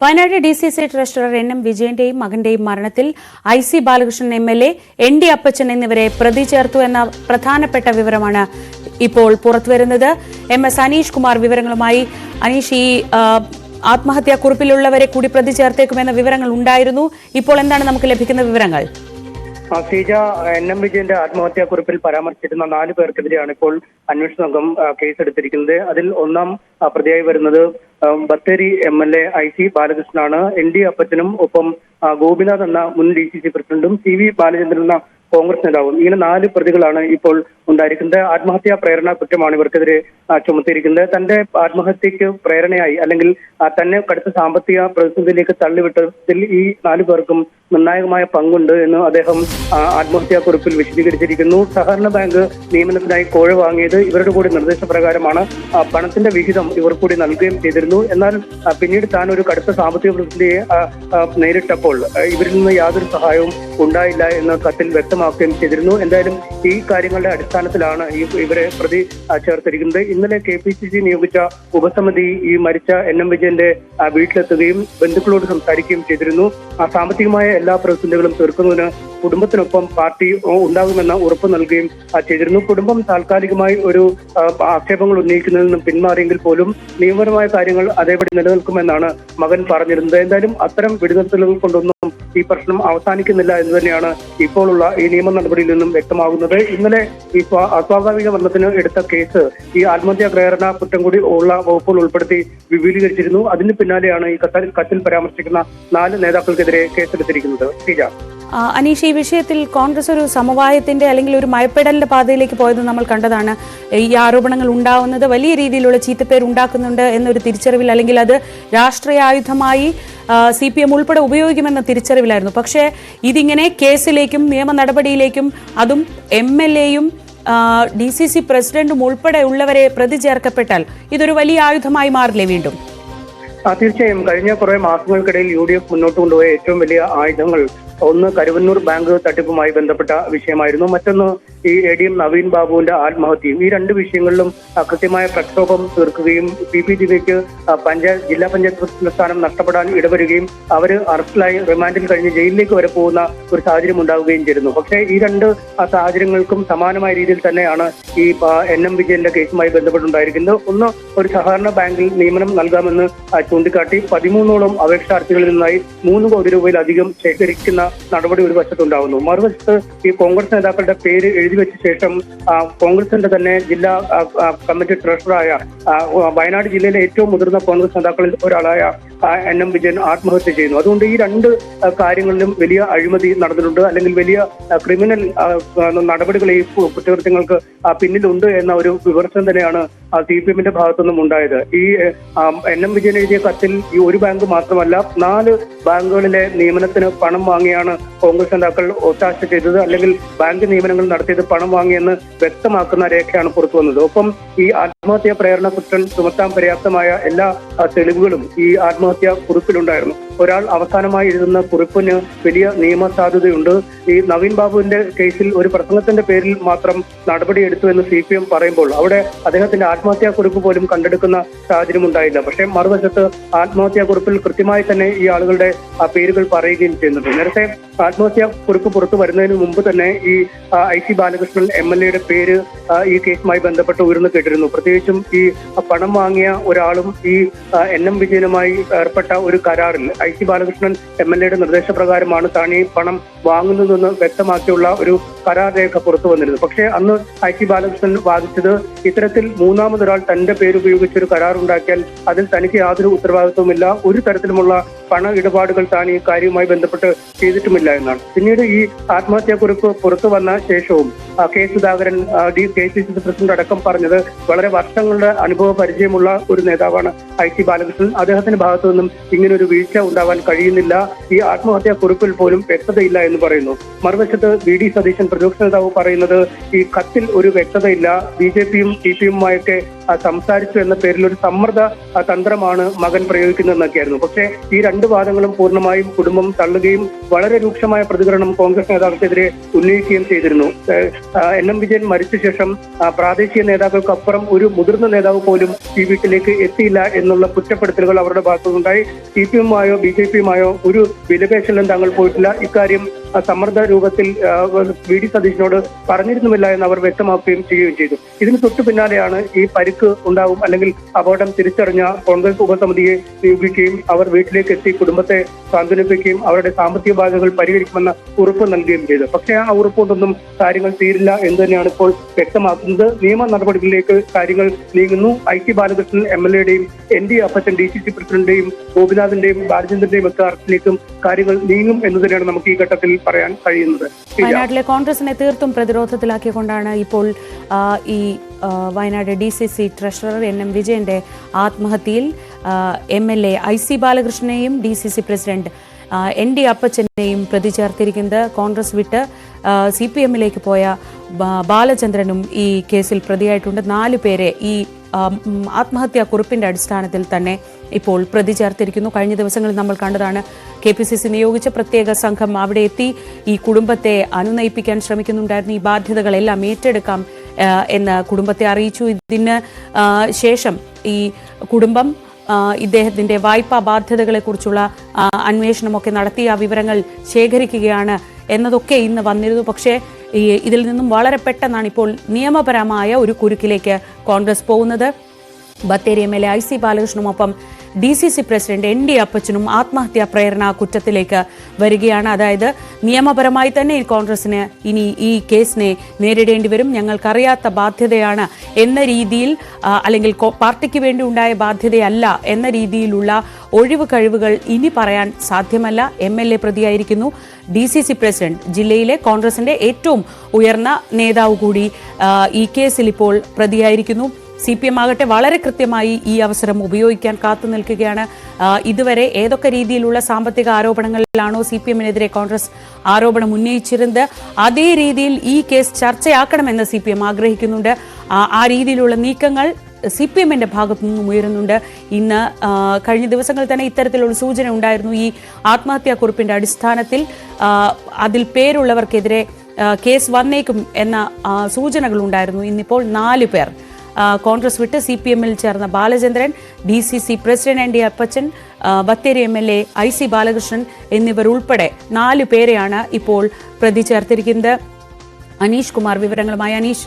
Wayanad DCC treasurer NM വിജയന്റെയും മകന്റെയും മരണത്തിൽ IC Balakrishnan MLA, ND അപ്പച്ചൻ എന്നിവരെ പ്രതി ചേർത്തു എന്ന പ്രധാനപ്പെട്ട വിവരമാണ് ഇപ്പോൾ പുറത്തുവരുന്നത്. MS അനീഷ് കുമാർ വിവരങ്ങളുമായി. അനീഷ്, ഈ ആത്മഹത്യാക്കുറിപ്പിലുള്ളവരെ കൂടി പ്രതി ചേർത്തേക്കുമെന്ന വിവരങ്ങൾ ഉണ്ടായിരുന്നു. ഇപ്പോൾ എന്താണ് നമുക്ക് ലഭിക്കുന്ന വിവരങ്ങൾ? ശ്രീജ, NM വിജയന്റെ ആത്മഹത്യാക്കുറിപ്പിൽ പരാമർശിച്ചിരുന്ന 4 പേർക്കെതിരെയാണ് ഇപ്പോൾ അന്വേഷണ സംഘം കേസെടുത്തിരിക്കുന്നത്. അതിൽ ഒന്നാം പ്രതിയായി വരുന്നത് ബത്തേരി MLA IC ബാലകൃഷ്ണനാണ്. ND അപ്പച്ചനും ഒപ്പം ഗോപിനാഥ് എന്ന മുൻ DCC പ്രസിഡന്റും CV ബാലചന്ദ്രൻ എന്ന കോൺഗ്രസ് നേതാവും. ഇങ്ങനെ 4 പ്രതികളാണ് ഇപ്പോൾ ഉണ്ടായിരിക്കുന്നത്. ആത്മഹത്യാ പ്രേരണ കുറ്റമാണ് ഇവർക്കെതിരെ ചുമത്തിയിരിക്കുന്നത്. തന്റെ ആത്മഹത്യക്ക് പ്രേരണയായി അല്ലെങ്കിൽ തന്നെ കടുത്ത സാമ്പത്തിക പ്രതിസന്ധിയിലേക്ക് തള്ളിവിട്ടതിൽ ഈ 4 പേർക്കും നിർണായകമായ പങ്കുണ്ട് എന്ന് അദ്ദേഹം ആത്മഹത്യാക്കുറിപ്പിൽ വിശദീകരിച്ചിരിക്കുന്നു. സഹകരണ ബാങ്ക് നിയമനത്തിനായി കോഴ വാങ്ങിയത് ഇവരുടെ കൂടി നിർദ്ദേശപ്രകാരമാണ്. പണത്തിന്റെ വിഹിതം ഇവർ കൂടി നൽകുകയും ചെയ്തിരുന്നു. എന്നാൽ പിന്നീട് താൻ ഒരു കടുത്ത സാമ്പത്തിക പ്രതിസന്ധിയെ നേരിട്ടപ്പോൾ ഇവരിൽ നിന്ന് യാതൊരു സഹായവും ഉണ്ടായില്ല എന്ന് കത്തിൽ വ്യക്തമാക്കുകയും ചെയ്തിരുന്നു. എന്തായാലും ഈ കാര്യങ്ങളുടെ അടിസ്ഥാനത്തിലാണ് ഇവരെ പ്രതി ചേർത്തിരിക്കുന്നത്. ഇന്നലെ KPCC നിയോഗിച്ച ഉപസമിതി ഈ മരിച്ച NM വിജയന്റെ വീട്ടിലെത്തുകയും ബന്ധുക്കളോട് സംസാരിക്കുകയും ചെയ്തിരുന്നു. സാമ്പത്തികമായ എല്ലാ പ്രതിസന്ധികളും തീർക്കുന്നതിന് കുടുംബത്തിനൊപ്പം പാർട്ടി ഉണ്ടാകുമെന്ന ഉറപ്പ് നൽകുകയും ചെയ്തിരുന്നു. കുടുംബം താൽക്കാലികമായി ഒരു ആക്ഷേപങ്ങൾ ഉന്നയിക്കുന്നതിൽ നിന്നും പിന്മാറിയെങ്കിൽ പോലും നിയമപരമായ കാര്യങ്ങൾ അതേപടി നിലനിൽക്കുമെന്നാണ് മകൻ പറഞ്ഞിരുന്നത്. എന്തായാലും അത്തരം വെടിനിർത്തലുകൾ കൊണ്ടൊന്നും ഈ പ്രശ്നം അവസാനിക്കുന്നില്ല എന്ന് തന്നെയാണ് ഇപ്പോഴുള്ള ഈ നിയമ നടപടിയിൽ നിന്നും വ്യക്തമാകുന്നത്. ഇന്നലെ ഈ അസ്വാഭാവിക മരണത്തിന് എടുത്ത കേസ് ഈ ആത്മഹത്യാ പ്രേരണ കുറ്റം കൂടി ഉള്ള വകുപ്പുകൾ ഉൾപ്പെടുത്തി വിപുലീകരിച്ചിരുന്നു. അതിന് പിന്നാലെയാണ് ഈ കത്തിൽ പരാമർശിക്കുന്ന 4 നേതാക്കൾക്കെതിരെ കേസെടുത്തിരിക്കുന്നത്. ശ്രീജ, അനീഷ്, ഈ വിഷയത്തിൽ കോൺഗ്രസ് ഒരു സമവായത്തിന്റെ അല്ലെങ്കിൽ ഒരു മയപ്പെടലിന്റെ പാതയിലേക്ക് പോയത് നമ്മൾ കണ്ടതാണ്. ഈ ആരോപണങ്ങൾ ഉണ്ടാവുന്നത് വലിയ രീതിയിലുള്ള ചീത്തപ്പേർ ഉണ്ടാക്കുന്നുണ്ട് എന്നൊരു തിരിച്ചറിവിൽ, അല്ലെങ്കിൽ അത് രാഷ്ട്രീയ ആയുധമായി CPM ഉൾപ്പെടെ ഉപയോഗിക്കുമെന്ന തിരിച്ചറിവിലായിരുന്നു. പക്ഷേ ഇതിങ്ങനെ കേസിലേക്കും നിയമ നടപടിയിലേക്കും, അതും MLA-യും DCC പ്രസിഡന്റും ഉൾപ്പെടെ ഉള്ളവരെ പ്രതി ചേർക്കപ്പെട്ടാൽ ഇതൊരു വലിയ ആയുധമായി മാറില്ലേ വീണ്ടും? തീർച്ചയായും കഴിഞ്ഞ കുറെ മാസങ്ങൾക്കിടയിൽ UDF മുന്നോട്ട് കൊണ്ടുപോയ ഏറ്റവും വലിയ ആയുധങ്ങൾ ഒന്ന് കരുവന്നൂർ ബാങ്ക് തട്ടിപ്പുമായി ബന്ധപ്പെട്ട വിഷയമായിരുന്നു. മറ്റൊന്ന് ഈ ADM നവീൻ ബാബുവിന്റെ ആത്മഹത്യയും. ഈ 2 വിഷയങ്ങളിലും കൃത്യമായ പ്രക്ഷോഭം തീർക്കുകയും PPGക്ക് ജില്ലാ പഞ്ചായത്ത് പ്രസിഡന്റ് സ്ഥാനം നഷ്ടപ്പെടാൻ ഇടവരികയും അവർ അറസ്റ്റിലായി റിമാൻഡിൽ കഴിഞ്ഞ് ജയിലിലേക്ക് വരെ പോകുന്ന ഒരു സാഹചര്യം ഉണ്ടാവുകയും ചെയ്തിരുന്നു. പക്ഷേ ഈ 2 സാഹചര്യങ്ങൾക്കും സമാനമായ രീതിയിൽ തന്നെയാണ് ഈ NM വിജയന്റെ കേസുമായി ബന്ധപ്പെട്ടുണ്ടായിരിക്കുന്നത്. ഒന്ന്, ഒരു സഹകരണ ബാങ്കിൽ നിയമനം നൽകാമെന്ന് ചൂണ്ടിക്കാട്ടി 13ഓളം അപേക്ഷാർത്ഥികളിൽ നിന്നായി 3 കോടി രൂപയിലധികം ശേഖരിക്കുന്ന നടപടി ഒരു വശത്തുണ്ടാവുന്നു. മറുവശത്ത് ഈ കോൺഗ്രസ് നേതാക്കളുടെ പേര് എഴുതി വെച്ച ശേഷം കോൺഗ്രസിന്റെ തന്നെ ജില്ലാ കമ്മിറ്റി ട്രഷററായ വയനാട് ജില്ലയിലെ ഏറ്റവും മുതിർന്ന കോൺഗ്രസ് നേതാക്കളിൽ ഒരാളായ NM വിജയൻ ആത്മഹത്യ ചെയ്യുന്നു. അതുകൊണ്ട് ഈ 2 കാര്യങ്ങളിലും വലിയ അഴിമതി നടന്നിട്ടുണ്ട്, അല്ലെങ്കിൽ വലിയ ക്രിമിനൽ നടപടികൾ ഈ കുറ്റകൃത്യങ്ങൾക്ക് പിന്നിലുണ്ട് എന്ന ഒരു വിമർശനം തന്നെയാണ് CPM-ന്റെ ഭാഗത്തുനിന്നും ഉണ്ടായത്. ഈ NM വിജയൻ എഴുതിയ കത്തിൽ ഈ ഒരു ബാങ്ക് മാത്രമല്ല 4 ബാങ്കുകളിലെ നിയമനത്തിന് പണം വാങ്ങിയാണ് കോൺഗ്രസ് നേതാക്കൾ ഒത്താശ ചെയ്തത്, അല്ലെങ്കിൽ ബാങ്ക് നിയമനങ്ങൾ നടത്തിയത് പണം വാങ്ങിയെന്ന് വ്യക്തമാക്കുന്ന രേഖയാണ് പുറത്തു വന്നത്. ഒപ്പം ഈ ആത്മഹത്യാ പ്രേരണ കുറ്റം ചുമത്താൻ പര്യാപ്തമായ എല്ലാ തെളിവുകളും ഈ ആത്മഹത്യാ കുറിപ്പിലുണ്ടായിരുന്നു. ഒരാൾ അവസാനമായി എഴുതുന്ന കുറിപ്പിന് വലിയ നിയമ സാധ്യതയുണ്ട്. ഈ നവീൻ ബാബുവിന്റെ കേസിൽ ഒരു പ്രസംഗത്തിന്റെ പേരിൽ മാത്രം നടപടിയെടുത്തു എന്ന് CPM പറയുമ്പോൾ അവിടെ അദ്ദേഹത്തിന്റെ ആത്മഹത്യാ കുറിപ്പ് പോലും കണ്ടെടുക്കുന്ന സാഹചര്യം ഉണ്ടായില്ല. പക്ഷേ മറുവശത്ത് ആത്മഹത്യാ കുറിപ്പിൽ കൃത്യമായി തന്നെ ഈ ആളുകളുടെ പേരുകൾ പറയുകയും ചെയ്യുന്നുണ്ട്. നേരത്തെ ആത്മഹത്യാ കുറിപ്പ് പുറത്തു വരുന്നതിന് മുമ്പ് തന്നെ ഈ IC ബാലകൃഷ്ണൻ MLA-യുടെ പേര് ഈ കേസുമായി ബന്ധപ്പെട്ട് ഉയർന്നു കേട്ടിരുന്നു. പ്രത്യേകിച്ചും ഈ പണം വാങ്ങിയ ഒരാളും ഈ NM വിജയനുമായി ഏർപ്പെട്ട ഒരു കരാറിൽ IC ബാലകൃഷ്ണൻ MLA-യുടെ നിർദ്ദേശപ്രകാരമാണ് താൻ ഈ പണം വാങ്ങുന്നതെന്ന് വ്യക്തമാക്കിയുള്ള ഒരു കരാർ രേഖ പുറത്തു വന്നിരുന്നു. പക്ഷേ അന്ന് IC ബാലകൃഷ്ണൻ വാദിച്ചത് ഇത്തരത്തിൽ മൂന്നാമതൊരാൾ തന്റെ പേര് ഉപയോഗിച്ച് ഒരു കരാർ ഉണ്ടാക്കിയാൽ അതിൽ തനിക്ക് യാതൊരു ഉത്തരവാദിത്വമില്ല, ഒരു തരത്തിലുമുള്ള പണ ഇടപാടുകൾ താൻ ഈ കാര്യവുമായി ബന്ധപ്പെട്ട് ചെയ്തിട്ടുമില്ല എന്നാണ്. പിന്നീട് ഈ ആത്മഹത്യാക്കുറിപ്പ് പുറത്തു വന്ന ശേഷവും K. സുധാകരൻ KCC പ്രസിഡന്റ് അടക്കം പറഞ്ഞത് വളരെ വർഷങ്ങളുടെ അനുഭവ പരിചയമുള്ള ഒരു നേതാവാണ് IC ബാലകൃഷ്ണൻ. അദ്ദേഹത്തിന്റെ ഭാഗത്തു നിന്നും ഇങ്ങനൊരു വീഴ്ച ഉണ്ടാവാൻ കഴിയുന്നില്ല, ഈ ആത്മഹത്യാ കുറിപ്പിൽ പോലും വ്യക്തതയില്ല എന്ന് പറയുന്നു. മറുവശത്ത് VD സതീശൻ പ്രതിപക്ഷ നേതാവ് പറയുന്നത് ഈ കത്തിൽ ഒരു വ്യക്തതയില്ല, BJP-യും CPM-ഉമായൊക്കെ സംസാരിച്ചു എന്ന പേരിൽ ഒരു സമ്മർദ്ദ തന്ത്രമാണ് മകൻ പ്രയോഗിക്കുന്നതെന്നൊക്കെയായിരുന്നു. പക്ഷേ ഈ രണ്ട് വാദങ്ങളും പൂർണ്ണമായും കുടുംബം തള്ളുകയും വളരെ രൂക്ഷമായ പ്രതികരണം കോൺഗ്രസ് നേതാക്കൾക്കെതിരെ ഉന്നയിക്കുകയും ചെയ്തിരുന്നു. NM വിജയൻ മരിച്ച ശേഷം പ്രാദേശിക നേതാക്കൾക്കപ്പുറം ഒരു മുതിർന്ന നേതാവ് പോലും ഈ വീട്ടിലേക്ക് എത്തിയില്ല എന്നുള്ള കുറ്റപ്പെടുത്തലുകൾ അവരുടെ ഭാഗത്തുനിന്നുണ്ടായി. CPM-മായോ BJP-മായോ ഒരു വിലപേശലും തങ്ങൾ പോയിട്ടില്ല. ഇക്കാര്യം സമ്മർദ്ദ രൂപത്തിൽ VD സതീശനോട് പറഞ്ഞിരുന്നുമില്ല എന്ന് അവർ വ്യക്തമാക്കുകയും ചെയ്യുകയും ചെയ്തു. ഇതിന് തൊട്ടു പിന്നാലെയാണ് ഈ പരിക്ക് ഉണ്ടാവും അല്ലെങ്കിൽ അപകടം തിരിച്ചറിഞ്ഞ കോൺഗ്രസ് ഉപസമിതിയെ നിയോഗിക്കുകയും അവർ വീട്ടിലേക്ക് എത്തി കുടുംബത്തെ സാന്ത്വനിപ്പിക്കുകയും അവരുടെ സാമ്പത്തിക ബാധ്യതകൾ പരിഹരിക്കുമെന്ന ഉറപ്പ് നൽകുകയും ചെയ്തു. പക്ഷേ ആ ഉറപ്പുകൊണ്ടൊന്നും കാര്യങ്ങൾ തീരില്ല എന്ന് തന്നെയാണ് ഇപ്പോൾ വ്യക്തമാക്കുന്നത്. നിയമ നടപടികളിലേക്ക് കാര്യങ്ങൾ നീങ്ങുന്നു. IT Balakrishnan MLA-യുടെയും ND Appachan DCC പ്രസിഡന്റിന്റെയും ഗോപിനാഥിന്റെയും ബാലചന്ദ്രന്റെയും ഒക്കെ അറസ്റ്റിലേക്കും കാര്യങ്ങൾ നീങ്ങും എന്ന് തന്നെയാണ് നമുക്ക് ഈ ഘട്ടത്തിൽ പറയാൻ കഴിയുന്നത്. വയനാട്ടിലെ കോൺഗ്രസിനെ തീർത്തും പ്രതിരോധത്തിലാക്കിക്കൊണ്ടാണ് ഇപ്പോൾ ഈ വയനാട് DCC ട്രഷറർ NM വിജയന്റെ ആത്മഹത്യയിൽ MLA IC ബാലകൃഷ്ണനെയും DCC president ND അപ്പച്ചനെയും പ്രതി ചേർത്തിരിക്കുന്നത്. കോൺഗ്രസ് വിട്ട് CPM-ലേക്ക് പോയ ബാലചന്ദ്രനും ഈ കേസിൽ പ്രതിയായിട്ടുണ്ട്. 4 പേരെ ഈ ആത്മഹത്യാ കുറിപ്പിന്റെ അടിസ്ഥാനത്തിൽ തന്നെ ഇപ്പോൾ പ്രതി ചേർത്തിരിക്കുന്നു. കഴിഞ്ഞ ദിവസങ്ങളിൽ നമ്മൾ കണ്ടതാണ് KPCC നിയോഗിച്ച പ്രത്യേക സംഘം അവിടെ എത്തി ഈ കുടുംബത്തെ അനുനയിപ്പിക്കാൻ ശ്രമിക്കുന്നുണ്ടായിരുന്നു. ഈ ബാധ്യതകളെല്ലാം ഏറ്റെടുക്കാം എന്ന് കുടുംബത്തെ അറിയിച്ചു. ഇതിന് ശേഷം ഈ കുടുംബം ഇദ്ദേഹത്തിന്റെ വായ്പാ ബാധ്യതകളെക്കുറിച്ചുള്ള അന്വേഷണമൊക്കെ നടത്തി ആ വിവരങ്ങൾ ശേഖരിക്കുകയാണ് എന്നതൊക്കെ ഇന്ന് വന്നിരുന്നു. പക്ഷേ ഇതിൽ നിന്നും വളരെ പെട്ടെന്നാണ് ഇപ്പോൾ നിയമപരമായ ഒരു കുരുക്കിലേക്ക് കോൺഗ്രസ് പോകുന്നത്. Bathery MLA IC ബാലകൃഷ്ണനൊപ്പം DCC president ND അപ്പച്ചനും ആത്മഹത്യാ പ്രേരണ കുറ്റത്തിലേക്ക് വരികയാണ്. അതായത് നിയമപരമായി തന്നെ ഈ കോൺഗ്രസിന് ഇനി ഈ കേസിനെ നേരിടേണ്ടി വരും. ഞങ്ങൾക്കറിയാത്ത ബാധ്യതയാണ് എന്ന രീതിയിൽ അല്ലെങ്കിൽ പാർട്ടിക്ക് വേണ്ടി ഉണ്ടായ ബാധ്യതയല്ല എന്ന രീതിയിലുള്ള ഒഴിവ് കഴിവുകൾ ഇനി പറയാൻ സാധ്യമല്ല. MLA പ്രതിയായിരിക്കുന്നു. DCC പ്രസിഡന്റ് ജില്ലയിലെ കോൺഗ്രസിന്റെ ഏറ്റവും ഉയർന്ന നേതാവ് കൂടി ഈ കേസിൽ ഇപ്പോൾ പ്രതിയായിരിക്കുന്നു. CPM ആകട്ടെ വളരെ കൃത്യമായി ഈ അവസരം ഉപയോഗിക്കാൻ കാത്തു നിൽക്കുകയാണ്. ഇതുവരെ ഏതൊക്കെ രീതിയിലുള്ള സാമ്പത്തിക ആരോപണങ്ങളിലാണോ CPM-നെതിരെ കോൺഗ്രസ് ആരോപണം ഉന്നയിച്ചിരുന്നത് അതേ രീതിയിൽ ഈ കേസ് ചർച്ചയാക്കണമെന്ന് CPM ആഗ്രഹിക്കുന്നുണ്ട്. ആ രീതിയിലുള്ള നീക്കങ്ങൾ CPM-ന്റെ ഭാഗത്തു നിന്നും ഉയരുന്നുണ്ട്. ഇന്ന് കഴിഞ്ഞ ദിവസങ്ങളിൽ തന്നെ ഇത്തരത്തിലുള്ള സൂചന ഉണ്ടായിരുന്നു. ഈ ആത്മഹത്യാ കുറിപ്പിന്റെ അടിസ്ഥാനത്തിൽ അതിൽ പേരുള്ളവർക്കെതിരെ കേസ് വന്നേക്കും എന്ന സൂചനകൾ ഉണ്ടായിരുന്നു. ഇന്നിപ്പോൾ 4 പേർ കോൺഗ്രസ് വിട്ട് CPM-ൽ ചേർന്ന ബാലചന്ദ്രൻ, DCC പ്രസിഡന്റ് ND അപ്പച്ചൻ, ബത്തേരി MLA IC ബാലകൃഷ്ണൻ എന്നിവർ ഉൾപ്പെടെ 4 പേരെയാണ് ഇപ്പോൾ പ്രതി ചേർത്തിരിക്കുന്നത്. അനീഷ് കുമാർ വിവരങ്ങളുമായി. അനീഷ്,